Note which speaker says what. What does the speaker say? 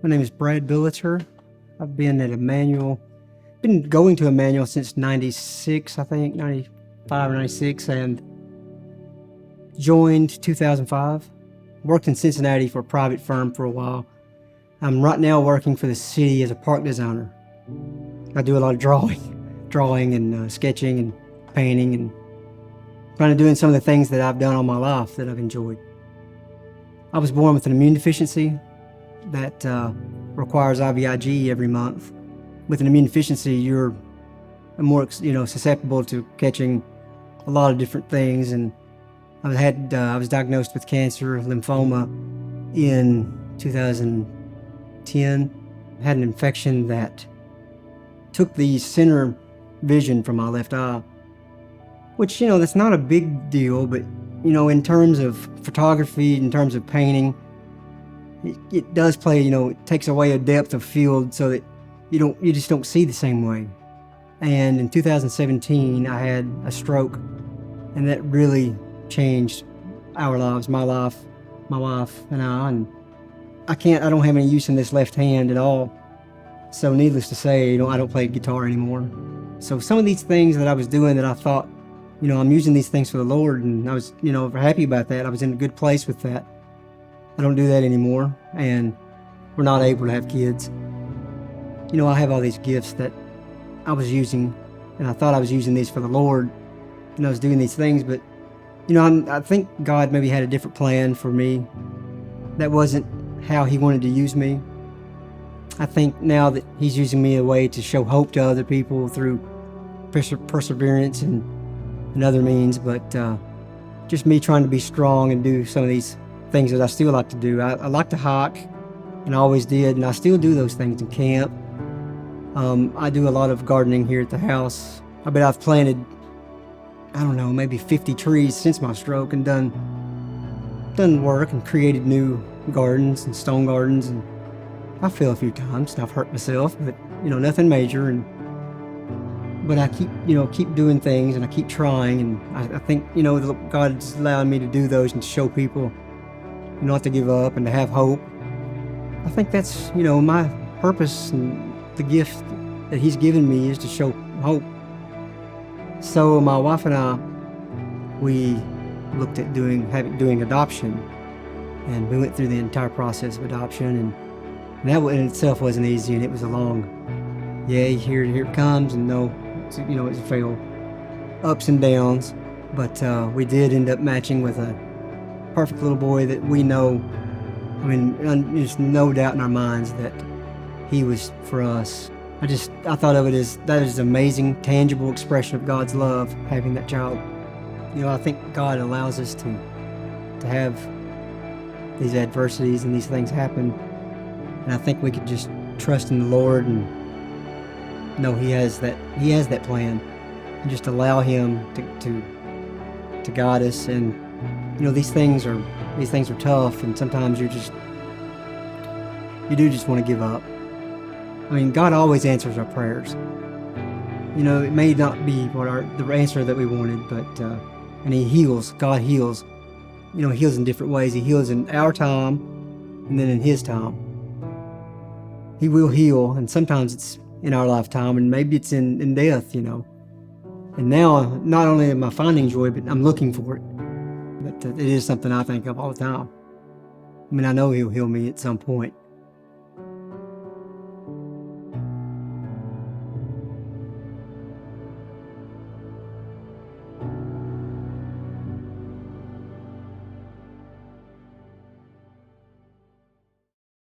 Speaker 1: My name is Brad Biliter. I've been going to Emmanuel since 96, I think, 95 or 96, and joined 2005. Worked in Cincinnati for a private firm for a while. I'm right now working for the city as a park designer. I do a lot of drawing and sketching and painting and kind of doing some of the things that I've done all my life that I've enjoyed. I was born with an immune deficiency that requires IVIG every month. With an immune deficiency, you're more susceptible to catching a lot of different things. And I was diagnosed with cancer, lymphoma, in 2010. I had an infection that took the center vision from my left eye, which, that's not a big deal, but, in terms of photography, in terms of painting, it does play, it takes away a depth of field so that you just don't see the same way. And in 2017, I had a stroke, and that really changed our lives, my life, my wife and I. And I don't have any use in this left hand at all. So needless to say, I don't play guitar anymore. So some of these things that I was doing that I thought, I'm using these things for the Lord, and I was, happy about that. I was in a good place with that. I don't do that anymore, and we're not able to have kids. I have all these gifts that I was using, and I thought I was using these for the Lord, and I was doing these things, but, I think God maybe had a different plan for me. That wasn't how He wanted to use me. I think now that He's using me a way to show hope to other people through perseverance and other means, but just me trying to be strong and do some of these things that I still like to do. I like to hike, and I always did, and I still do those things in camp. I do a lot of gardening here at the house. I bet I've planted, maybe 50 trees since my stroke, and done work and created new gardens and stone gardens, and I fell a few times and I've hurt myself, but nothing major. But I keep doing things, and I keep trying, and I think God's allowed me to do those and to show people not to give up and to have hope. I think that's my purpose, and the gift that He's given me is to show hope. So my wife and I, we looked at doing adoption, and we went through the entire process of adoption, and that in itself wasn't easy, and it was a long, here it comes, and no, it's a fail, ups and downs. But we did end up matching with a perfect little boy that we know. There's no doubt in our minds that he was for us. I thought of it as that is an amazing, tangible expression of God's love, having that child. I think God allows us to have these adversities and these things happen, and I think we could just trust in the Lord and know He has that plan, and just allow Him to guide us. And these things are tough, and sometimes you do just want to give up. God always answers our prayers. It may not be the answer that we wanted, but and He heals. God heals. He heals in different ways. He heals in our time, and then in His time. He will heal, and sometimes it's in our lifetime, and maybe it's in death. And now, not only am I finding joy, but I'm looking for it. But it is something I think of all the time. I know He'll heal me at some point.